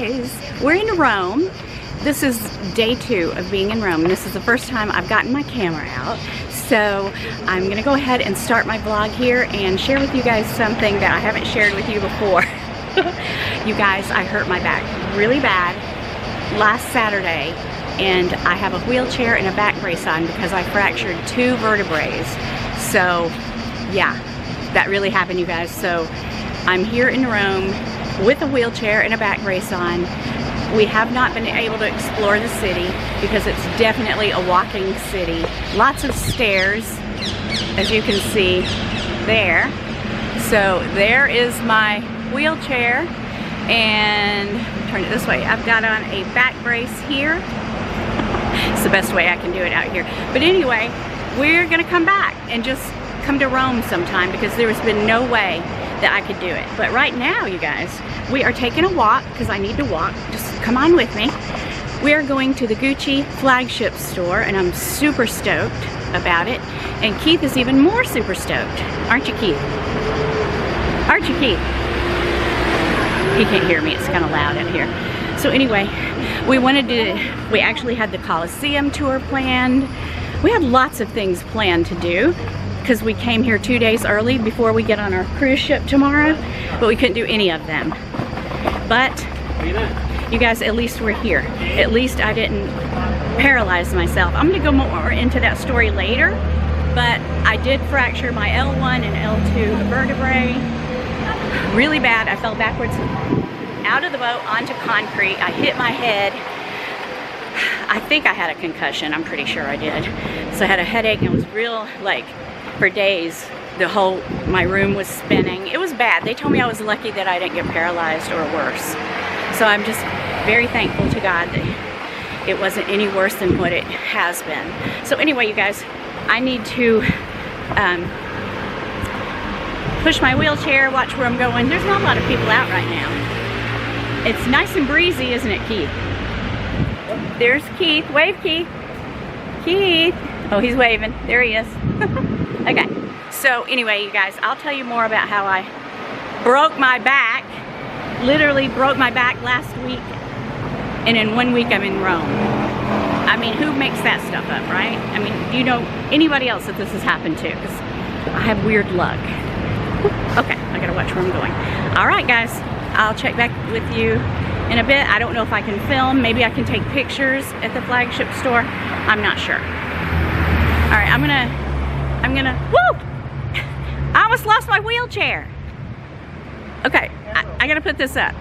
guys, we're in Rome. This is day 2 of being in Rome. This is the first time I've gotten my camera out. So I'm gonna go ahead and start my vlog here and share with you guys something that I haven't shared with you before. You guys, I hurt my back really bad last Saturday, and I have a wheelchair and a back brace on because I fractured 2 vertebrae. So yeah, that really happened, you guys. So I'm here in Rome with a wheelchair and a back brace on. We have not been able to explore the city because it's definitely a walking city. Lots of stairs, as you can see there. So there is my wheelchair, and turn it this way. I've got on a back brace here. It's the best way I can do it out here. But anyway, we're gonna come back and just come to Rome sometime because there has been no way that I could do it. But right now, you guys, we are taking a walk because I need to walk. Just come on with me. We are going to the Gucci flagship store, and I'm super stoked about it. And Keith is even more super stoked. Aren't you, Keith? Aren't you, Keith? He can't hear me. It's kind of loud out here. So anyway, we actually had the Colosseum tour planned. We had lots of things planned to do because we came here 2 days early before we get on our cruise ship tomorrow, but we couldn't do any of them. But you guys, at least we're here. At least I didn't paralyze myself. I'm gonna go more into that story later, but I did fracture my L1 and L2 vertebrae really bad. I fell backwards out of the boat onto concrete. I hit my head. I think I had a concussion. I'm pretty sure I did. So I had a headache and it was real, like, for days, my room was spinning. It was bad. They told me I was lucky that I didn't get paralyzed or worse. So I'm just very thankful to God that it wasn't any worse than what it has been. So anyway, you guys, I need to push my wheelchair, watch where I'm going. There's not a lot of people out right now. It's nice and breezy, isn't it, Keith? There's Keith. Wave, Keith. Keith. Oh, he's waving. There he is. Okay. So anyway, you guys, I'll tell you more about how I broke my back. Literally broke my back last week. And in 1 week, I'm in Rome. I mean, who makes that stuff up, right? I mean, do you know anybody else that this has happened to? Because I have weird luck. Okay, I gotta watch where I'm going. All right, guys, I'll check back with you in a bit. I don't know if I can film. Maybe I can take pictures at the flagship store. I'm not sure. All right, I'm gonna, woo! I almost lost my wheelchair. Okay, I gotta put this up.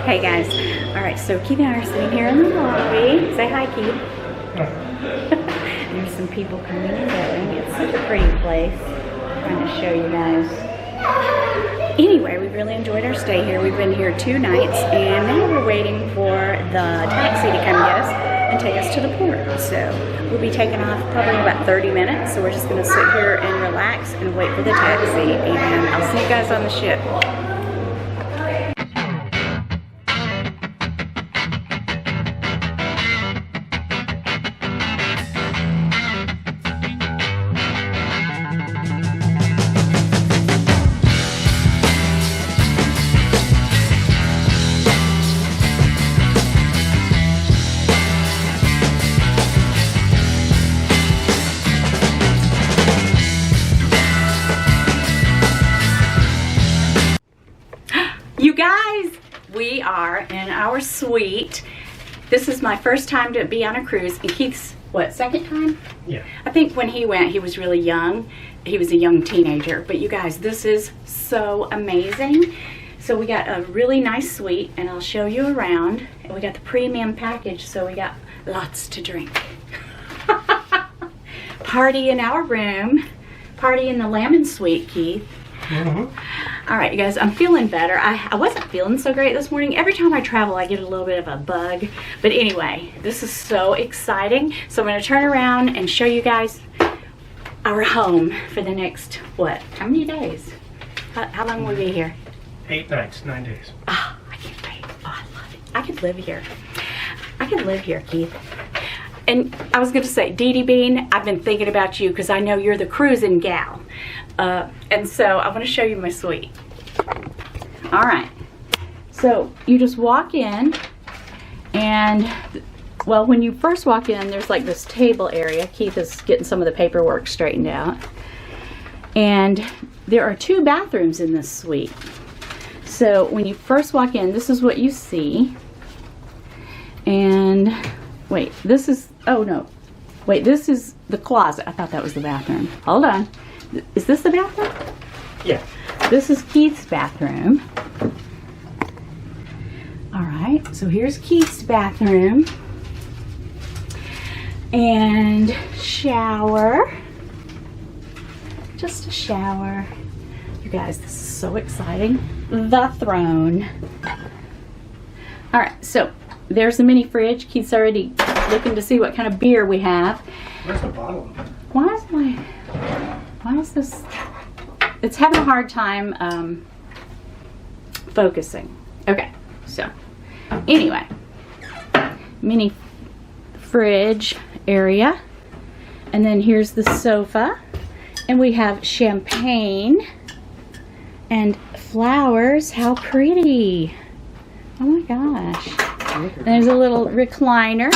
Hey guys, all right, so Keith and I are sitting here in the lobby. Say hi, Keith. There's some people coming and going. It's such a pretty place. I'm trying to show you guys. Anyway, we really enjoyed our stay here. We've been here 2 nights, and now we're waiting for the taxi to come get us. and take us to the port. So we'll be taking off probably in about 30 minutes. So we're just gonna sit here and relax and wait for the taxi, and I'll see you guys on the ship. You guys, we are in our suite. This is my first time to be on a cruise, and Keith's, what, second time? Yeah. I think when he went, he was really young. He was a young teenager. But you guys, this is so amazing. So we got a really nice suite, and I'll show you around. And we got the premium package, so we got lots to drink. Party in our room. Party in the Lemon Suite, Keith. All right, you guys, I'm feeling better. I wasn't feeling so great this morning. Every time I travel, I get a little bit of a bug. But anyway, this is so exciting. So I'm going to turn around and show you guys our home for the next, what, how many days? How long will we be here? 8 nights, 9 days. Oh, I can't wait. Oh, I love it. I could live here. I could live here, Keith. And I was going to say, Dee Dee Bean, I've been thinking about you because I know you're the cruising gal. And so I want to show you my suite. All right. So you just walk in, and, well, when you first walk in, there's like this table area. Keith is getting some of the paperwork straightened out. And there are 2 bathrooms in this suite. So when you first walk in, this is what you see. And wait, this is, oh no, wait, this is the closet. I thought that was the bathroom. Hold on. Is this the bathroom? Yeah. This is Keith's bathroom. All right, so here's Keith's bathroom. And shower. Just a shower. You guys, this is so exciting. The throne. All right, so there's the mini fridge. Keith's already looking to see what kind of beer we have. Where's the bottle? Why is this? It's having a hard time focusing. Okay, so anyway, mini fridge area, and then here's the sofa, and we have champagne and flowers. How pretty! Oh my gosh! And there's a little recliner.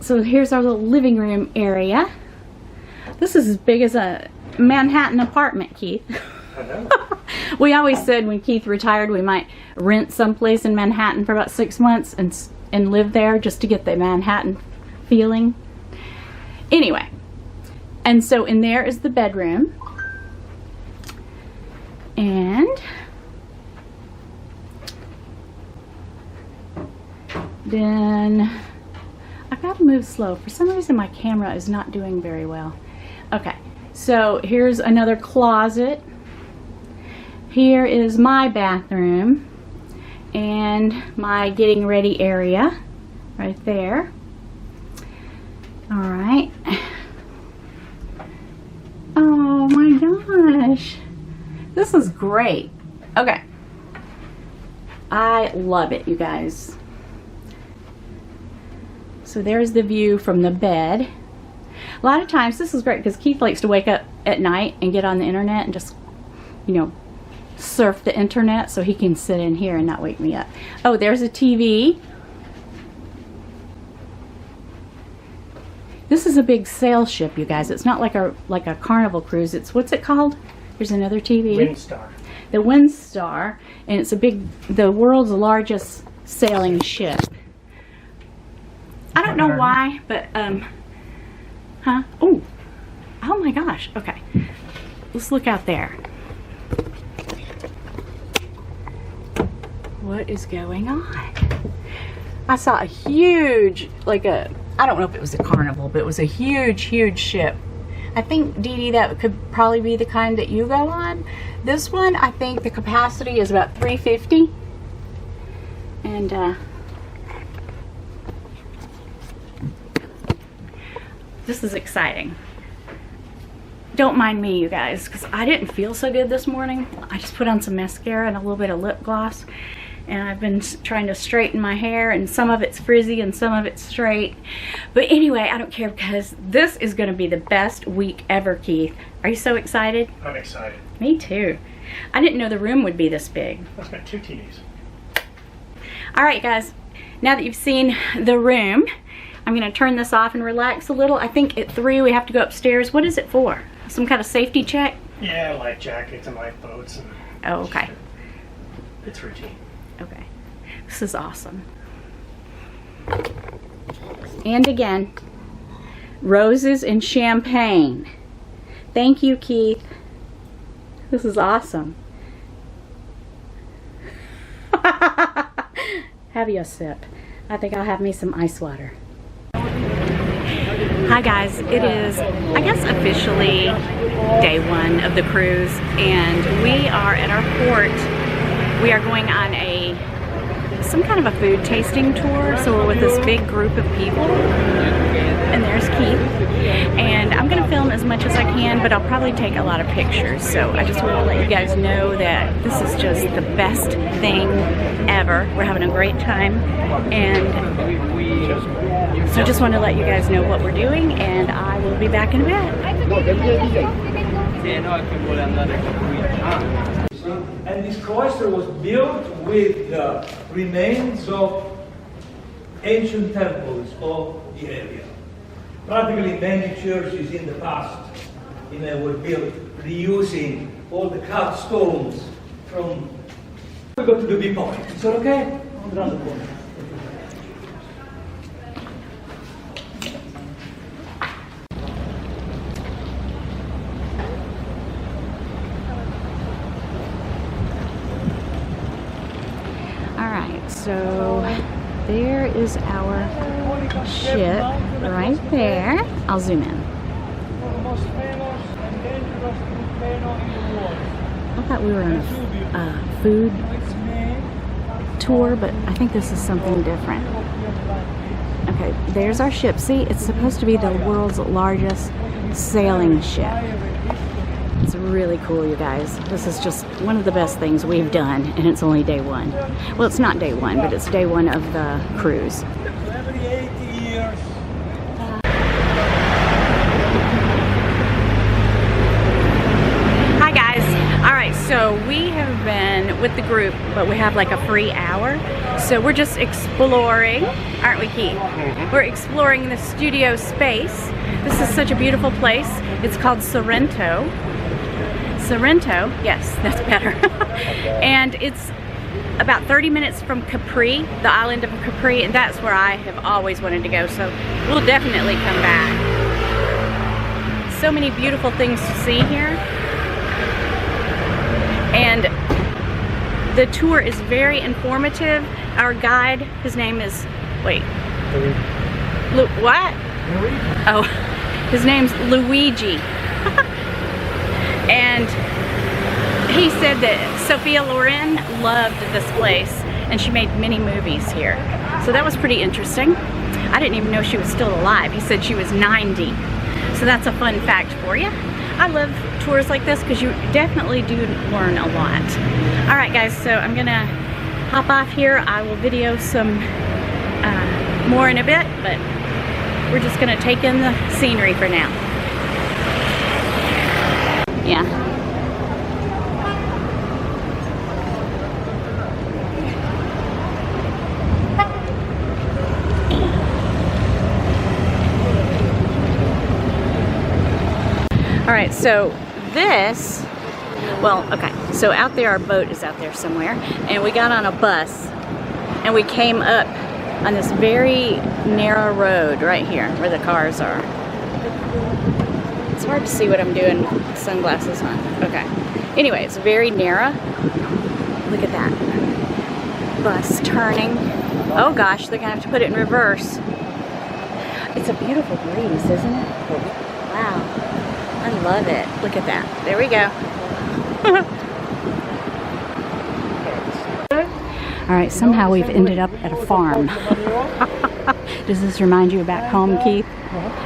So here's our little living room area. This is as big as a Manhattan apartment, Keith. I know. We always said when Keith retired we might rent someplace in Manhattan for about 6 months and live there just to get the Manhattan feeling. Anyway, and so in there is the bedroom. And then I've got to move slow. For some reason my camera is not doing very well. Okay, so here's another closet. Here is my bathroom and my getting ready area right there. All right. Oh my gosh. This is great. Okay. I love it, you guys. So there's the view from the bed. A lot of times this is great because Keith likes to wake up at night and get on the internet and just, you know, surf the internet, so he can sit in here and not wake me up. Oh, there's a TV. This is a big sail ship, you guys. It's not like a Carnival cruise. It's, what's it called? There's another TV. Windstar. The Windstar, and it's the world's largest sailing ship. I don't know why, but huh? Oh my gosh. Okay, let's look out there. What is going on? I saw a huge, like a, I don't know if it was a Carnival, but it was a huge, huge ship. I think, Dee Dee, that could probably be the kind that you go on. This one, I think the capacity is about 350. And This is exciting. Don't mind me, you guys, because I didn't feel so good this morning. I just put on some mascara and a little bit of lip gloss, and I've been trying to straighten my hair, and some of it's frizzy and some of it's straight. But anyway, I don't care, because this is going to be the best week ever, Keith. Are you so excited? I'm excited. Me too. I didn't know the room would be this big. That's got 2 TVs. All right, guys. Now that you've seen the room, I'm going to turn this off and relax a little. I think at 3 we have to go upstairs. What is it for? Some kind of safety check? Yeah, life jackets and lifeboats. And Oh, okay. it's routine. Okay. This is awesome. And again, roses and champagne. Thank you, Keith. This is awesome. Have you a sip. I think I'll have me some ice water. Hi guys, it is, I guess, officially day 1 of the cruise, and we are at our port. We are going on some kind of a food tasting tour, so we're with this big group of people, and there's Keith, and I'm going to film as much as I can, but I'll probably take a lot of pictures, so I just want to let you guys know that this is just the best thing ever. We're having a great time, and so I just want to let you guys know what we're doing, and I will be back in a bit. And this cloister was built with the remains of ancient temples of the area. Practically many churches in the past were built reusing all the carved stones from... We go to the big point. Is that okay? Around the corner. So there is our ship right there. I'll zoom in. I thought we were on a food tour, but I think this is something different. Okay, there's our ship. See, it's supposed to be the world's largest sailing ship. It's really cool, you guys. This is just one of the best things we've done, and it's only day 1. Well, it's not day 1, but it's day 1 of the cruise. Every 80 years. Hi guys. All right, so we have been with the group, but we have like a free hour. So we're just exploring, aren't we, Keith? We're exploring the studio space. This is such a beautiful place. It's called Sorrento. Sorrento, yes, that's better. And it's about 30 minutes from Capri, the island of Capri, and that's where I have always wanted to go, so we'll definitely come back. So many beautiful things to see here. And the tour is very informative. Our guide, his name is, wait. What? Oh, his name's Luigi. And he said that Sophia Loren loved this place, and she made many movies here. So that was pretty interesting. I didn't even know she was still alive. He said she was 90. So that's a fun fact for you. I love tours like this because you definitely do learn a lot. All right, guys, so I'm gonna hop off here. I will video some more in a bit, but we're just gonna take in the scenery for now. Yeah. All right, so this, well, okay, so out there, our boat is out there somewhere, and we got on a bus, and we came up on this very narrow road right here where the cars are. It's hard to see what I'm doing with sunglasses on. Okay. Anyway, it's very narrow. Look at that. Bus turning. Oh gosh, they're gonna have to put it in reverse. It's a beautiful breeze, isn't it? Wow. I love it. Look at that. There we go. All right, somehow we've ended up at a farm. Does this remind you of back home, Keith?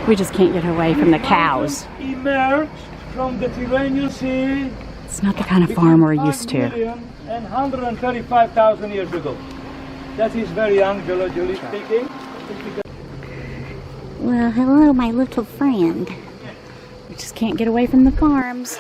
We just can't get away from the cows. Emerged from the Tyrrhenian Sea. It's not the kind of farm we're used to. And 135,000 years ago. That is very young, geologically speaking. Well, hello, my little friend. We just can't get away from the farms.